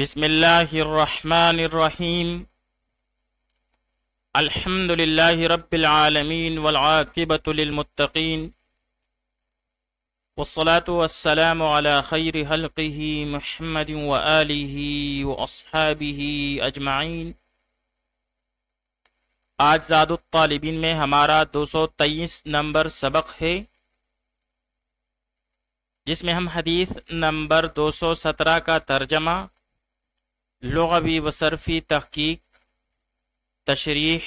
بسم اللہ الرحمن الرحیم الحمد للہ رب العالمین والعاقبۃ للمتقین والصلاة والسلام علی خیر خلقہ محمد وآلہ واصحابہ اجمعین۔ آج زاد الطالبین میں ہمارا 223 نمبر سبق ہے، جس میں ہم حدیث نمبر 217 کا ترجمہ، لغوی و صرفی تحقیق، تشریح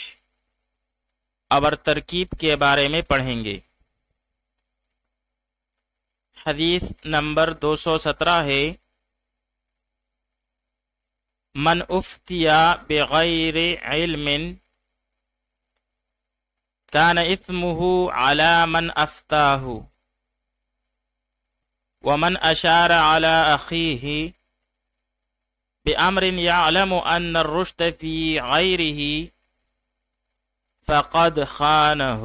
اور ترکیب کے بارے میں پڑھیں گے۔ حدیث نمبر 217 ہے، من افتیا بغیر علم کان اثمہ علی من افتاہ ومن اشار علی اخیہ بأمر يعلم أن الرشد في غيره فقد خانه۔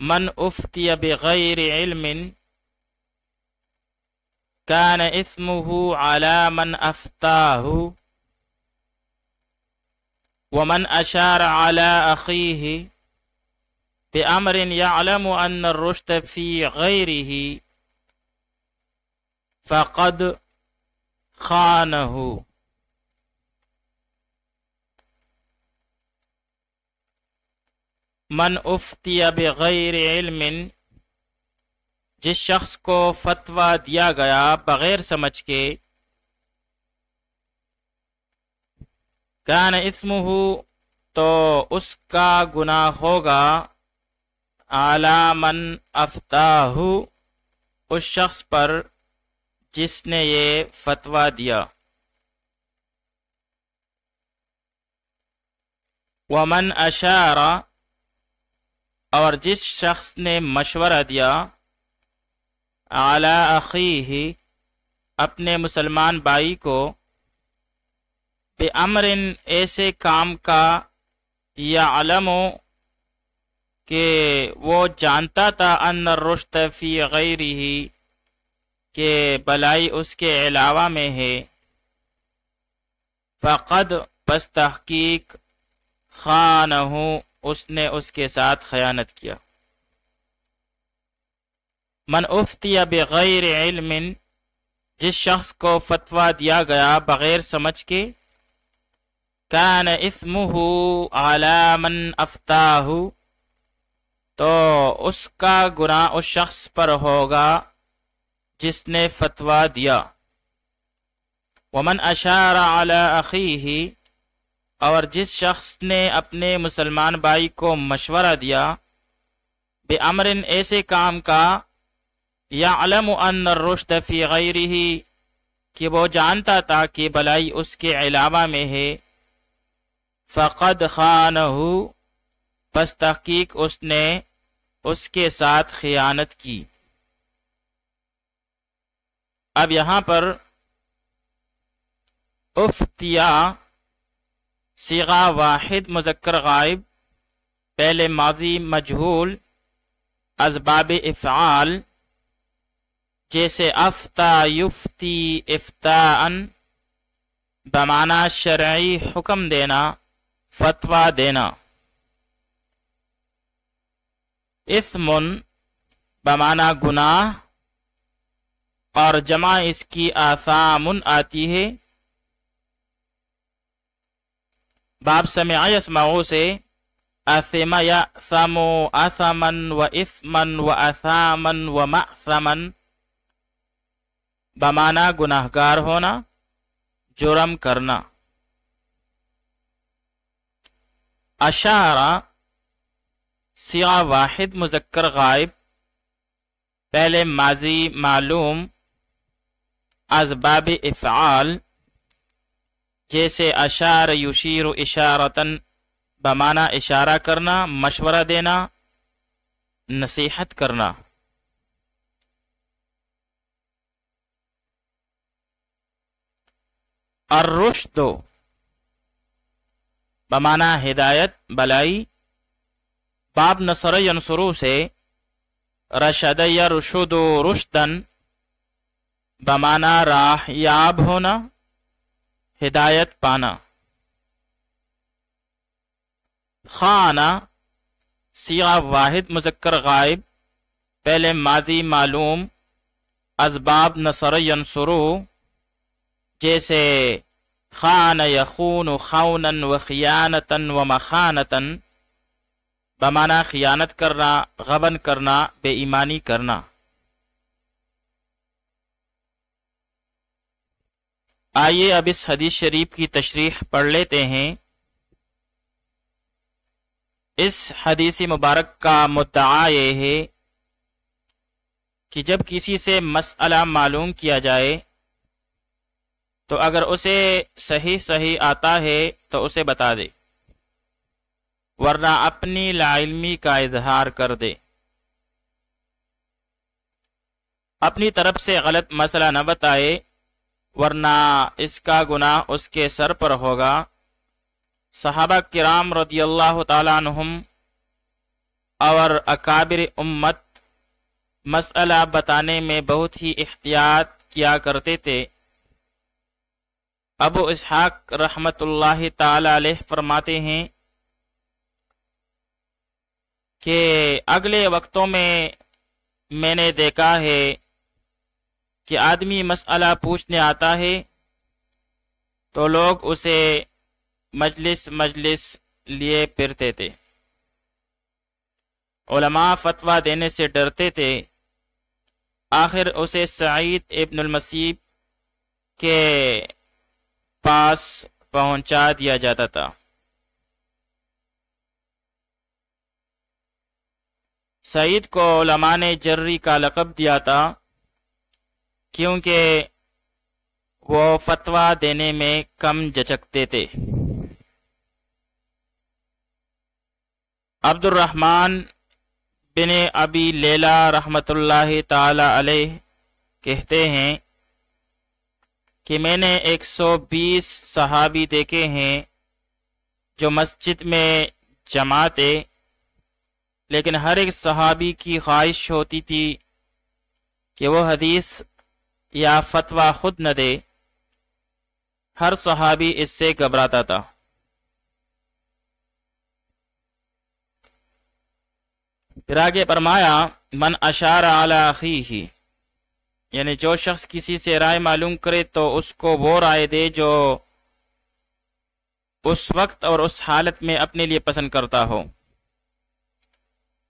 من أفتي بغير علم كان إثمه على من أفتاه ومن أشار على أخيه بأمر يعلم أن الرشد في غيره فقد خانہ۔ من افتی بغیر علم، جس شخص کو فتویٰ دیا گیا بغیر سمجھ کے، کان اسمہ، تو اس کا گناہ ہوگا، علی من افتاہ، اس شخص پر جس نے یہ فتویٰ دیا، ومن اشار، اور جس شخص نے مشورہ دیا، علی اخیہ، اپنے مسلمان بھائی کو، بامر، ایسے کام کا، یعلم، کہ وہ جانتا تھا، ان الرشد فی غیرہ، کہ بلائی اس کے علاوہ میں ہے، فقد، پس تحقیق، خانہ، اس نے اس کے ساتھ خیانت کیا۔ من افتی بغیر علم، جس شخص کو فتویٰ دیا گیا بغیر سمجھ کے، کان اسمہ علی من افتاہ، تو اس کا گناہ اس شخص پر ہوگا جس نے فتویٰ دیا، ومن اشار علی اخیہ، اور جس شخص نے اپنے مسلمان بھائی کو مشورہ دیا، بامر، ایسے کام کا، یعلم ان الرشد فی غیرہ، کہ وہ جانتا تھا کہ بلائی اس کے علاوہ میں ہے، فقد خانہ، پس تحقیق اس نے اس کے ساتھ خیانت کی۔ اب یہاں پر افتیا صیغہ واحد مذکر غائب، پہلے ماضی مجہول، اسباب افعال، جیسے افتا یفتی افتاءً، بمعنی شرعی حکم دینا، فتویٰ دینا۔ اثم، بمعنی گناہ، اور جمع اس کی آثام آتی ہے، باب سمع یسمعو سے، آثم یأثم آثما و اثما و آثاما و معثما، بمعنی گناہگار ہونا، جرم کرنا۔ اشارہ صیغہ واحد مذکر غائب، پہلے ماضی معلوم، اسباب افعال، جیسے اشار یشیر اشارتن، بمعنی اشارہ کرنا، مشورہ دینا، نصیحت کرنا۔ الرشد، بمعنی ہدایت، بلائی، باب نصر ینصرو سے، رشد یرشد رشدن، بمانا راہ یاب ہونا، ہدایت پانا۔ خانہ صیغہ واحد مذکر غائب، پہلے ماضی معلوم، اسباب نصر ینصرو، جیسے خان یخون خونا و خیانتا و مخانتا، بمانا خیانت کرنا، غبن کرنا، بے ایمانی کرنا۔ آئیے اب اس حدیث شریف کی تشریح پڑھ لیتے ہیں۔ اس حدیث مبارک کا مدعا یہ ہے کہ جب کسی سے مسئلہ معلوم کیا جائے تو اگر اسے صحیح آتا ہے تو اسے بتا دے، ورنہ اپنی لاعلمی کا اظہار کر دے، اپنی طرف سے غلط مسئلہ نہ بتائے، ورنہ اس کا گناہ اس کے سر پر ہوگا۔ صحابہ کرام رضی اللہ تعالیٰ عنہم اور اکابر امت مسئلہ بتانے میں بہت ہی احتیاط کیا کرتے تھے۔ ابو اسحاق رحمت اللہ تعالی علیہ فرماتے ہیں کہ اگلے وقتوں میں نے دیکھا ہے کہ آدمی مسئلہ پوچھنے آتا ہے تو لوگ اسے مجلس لیے پھرتے تھے، علماء فتویٰ دینے سے ڈرتے تھے، آخر اسے سعید ابن المسیب کے پاس پہنچا دیا جاتا تھا۔ سعید کو علماء نے جری کا لقب دیا تھا کیونکہ وہ فتویٰ دینے میں کم جھجکتے تھے۔ عبد الرحمن بن ابی لیلہ رحمت اللہ تعالی علیہ کہتے ہیں کہ میں نے 120 صحابی دیکھے ہیں جو مسجد میں جمع تھے، لیکن ہر ایک صحابی کی خواہش ہوتی تھی کہ وہ حدیث یا فتویٰ خود نہ دے، ہر صحابی اس سے گھبراتا تھا۔ پھر آگے فرمایا من اشار علی اخیہ، یعنی جو شخص کسی سے رائے معلوم کرے تو اس کو وہ رائے دے جو اس وقت اور اس حالت میں اپنے لیے پسند کرتا ہو۔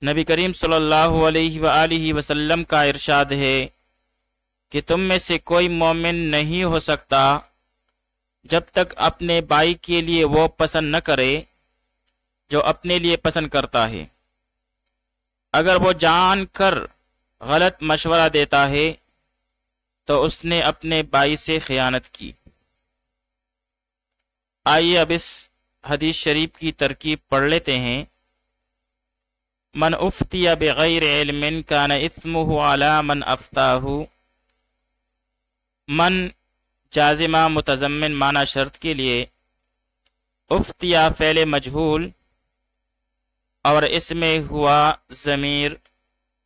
نبی کریم صلی اللہ علیہ وآلہ وسلم کا ارشاد ہے کہ تم میں سے کوئی مومن نہیں ہو سکتا جب تک اپنے بھائی کے لیے وہ پسند نہ کرے جو اپنے لیے پسند کرتا ہے۔ اگر وہ جان کر غلط مشورہ دیتا ہے تو اس نے اپنے بھائی سے خیانت کی۔ آئیے اب اس حدیث شریف کی ترکیب پڑھ لیتے ہیں۔ من افتی بغیر علم کان اثمہ علی من افتاہ، من جازمہ متضمن معنی شرط کے لیے، افتیا فعل مجہول اور اس میں ہوا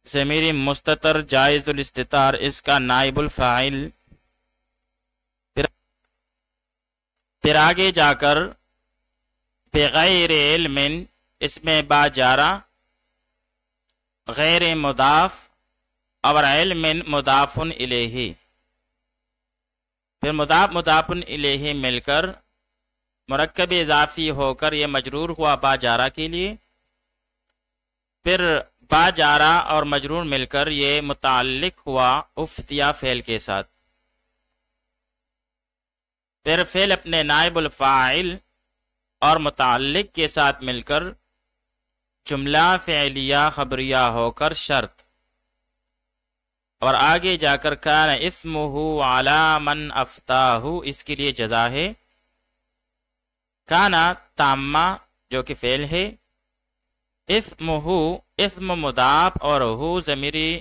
ضمیر مستتر جائز الاستتار، اس کا نائب الفاعل۔ پھر آگے جا کر بغیر علم، اس میں با جارہ غیر مضاف اور علم مضاف الیہ، پھر مضاف الیہ مل کر مرکب اضافی ہو کر یہ مجرور ہوا با جارہ کے لیے، پھر با جارہ اور مجرور مل کر یہ متعلق ہوا افتیا فعل کے ساتھ، پھر فعل اپنے نائب الفاعل اور متعلق کے ساتھ مل کر جملہ فعلیہ خبریہ ہو کر شرط، اور آگے جا کر کان اسمہ علی من افتاہ، اس کے لیے جزا ہے۔ کانا تامہ جو کہ فعل ہے، اسمہ اسم مضاف اور ہو ضمیری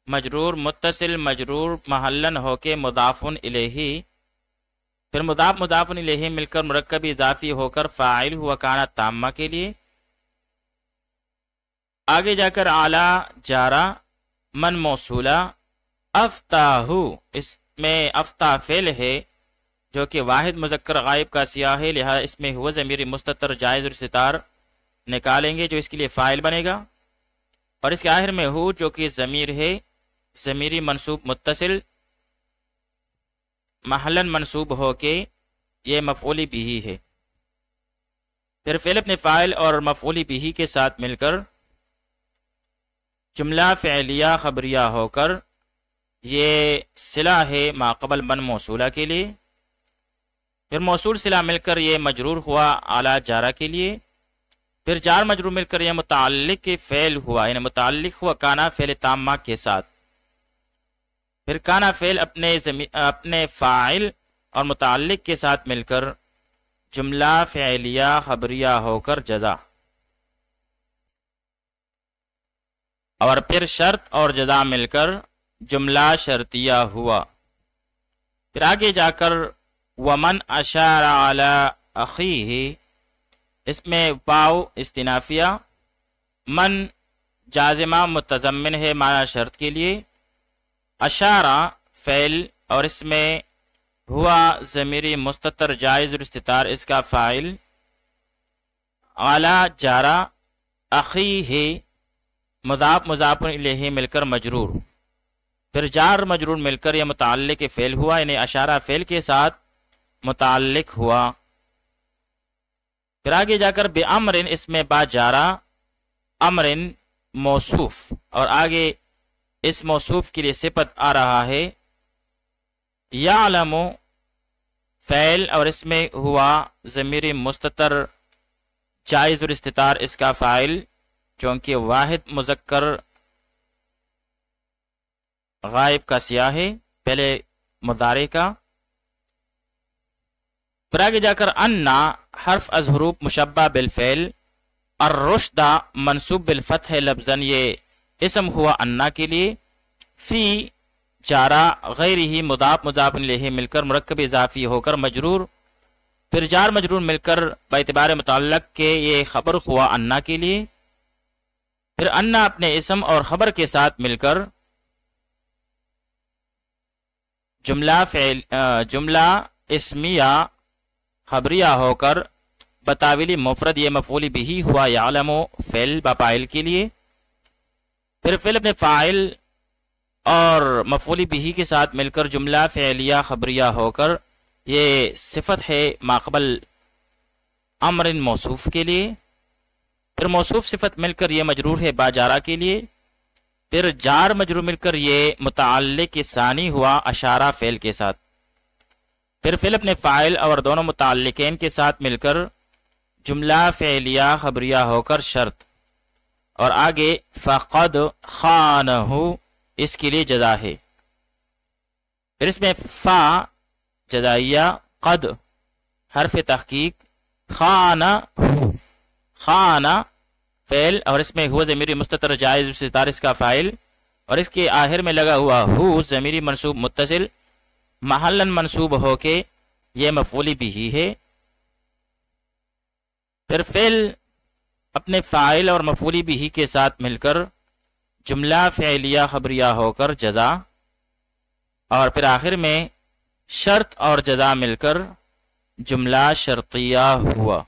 مجرور متصل مجرور محلن ہو کے مضاف الیہ، پھر مضاف الیہ مل کر مرکب اضافی ہو کر فاعل ہوا کانا تامہ کے لیے۔ آگے جا کر اعلی جارہ من موصولہ افتاہو، اس میں افتا فعل ہے جو کہ واحد مذکر غائب کا سیاح ہے، لہذا اس میں ہوا ضمیر مستتر جائز الاستتار نکالیں گے جو اس کے لیے فاعل بنے گا، اور اس کے آخر میں ہو جو کہ ضمیر ہے، ضمیری منصوب متصل محلاً منصوب ہو کے یہ مفعول بھی ہے۔ پھر فعل اپنے فاعل اور مفعول بھی کے ساتھ مل کر جملہ فعلیہ خبریہ ہو کر یہ صلہ ہے ما قبل من موصولہ کے لیے، پھر موصول صلہ مل کر یہ مجرور ہوا اعلیٰ جارہ کے لیے، پھر جار مجرور مل کر یہ متعلق فعل ہوا، یعنی متعلق ہوا کانا فعل تامہ کے ساتھ، پھر کانا فعل اپنے فاعل اور متعلق کے ساتھ مل کر جملہ فعلیہ خبریہ ہو کر جزا، اور پھر شرط اور جزا مل کر جملہ شرطیہ ہوا۔ پھر آگے جا کر ومن اشار علی اخیہ، اس میں واو استنافیہ، من جازمہ متضمن ہے معنی شرط کے لیے، اشارہ فعل اور اس میں ہوا ضمیری مستتر جائز الاستتار اس کا فاعل، اعلیٰ جارہ، اخیہ مضاف مضاف الیہ مل کر مجرور، پھر جار مجرور مل کر یہ متعلق فعل ہوا، یعنی اشارہ فعل کے ساتھ متعلق ہوا۔ پھر آگے جا کر بے امرن، اس میں با جارہ، امرن موصوف، اور آگے اس موصوف کے لیے صفت آ رہا ہے، یعلم فعل اور اس میں ہوا ضمیر مستتر جائز الاستتار اس کا فاعل چونکہ واحد مذکر غائب کا سیاح ہے پہلے مضارع کا۔ پھر آگے جا کر انا حرف از حروف مشبہ بالفعل، الرشدہ منصوب بالفتح لفظاً، یہ اسم ہوا انا کے لیے، فی جارہ غیر ہی مضاف مضاف الیہ مل کر مرکب اضافی ہو کر مجرور، پھر جار مجرور مل کر باعتبار متعلق کے یہ خبر ہوا انا کے لیے، پھر انا اپنے اسم اور خبر کے ساتھ مل کر جملہ اسمیہ خبریہ ہو کر بتاویلی مفرد یہ مفعول بھی ہوا یعلم فعل بفاعل کے لیے، پھر فعل اپنے فاعل اور مفعول بھی کے ساتھ مل کر جملہ فعلیہ خبریہ ہو کر یہ صفت ہے ماقبل امر موصوف کے لیے، پھر موصوف صفت مل کر یہ مجرور ہے باجارہ کے لیے، پھر جار مجرور مل کر یہ متعلق ثانی ہوا اشارہ فعل کے ساتھ، پھر فعل اپنے فاعل اور دونوں متعلقین کے ساتھ مل کر جملہ فعلیہ خبریہ ہو کر شرط، اور آگے فقد خانہ اس کے لیے جزا ہے، پھر اس میں فا جزائیہ، قد حرف تحقیق، خانہ خانہ فعل اور اس میں ہوا ضمیری مستتر جائز استتار اس کا فاعل، اور اس کے آخر میں لگا ہوا ہو ضمیری منصوب متصل محلاً منصوب ہو کے یہ مفعول بھی ہے، پھر فعل اپنے فاعل اور مفعول بھی کے ساتھ مل کر جملہ فعلیہ خبریہ ہو کر جزا، اور پھر آخر میں شرط اور جزا مل کر جملہ شرطیہ ہوا۔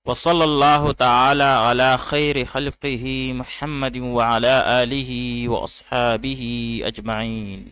وصلی اللہ تعالی علی خیر خلقہ محمد وعلی آلہ واصحابہ اجمعین۔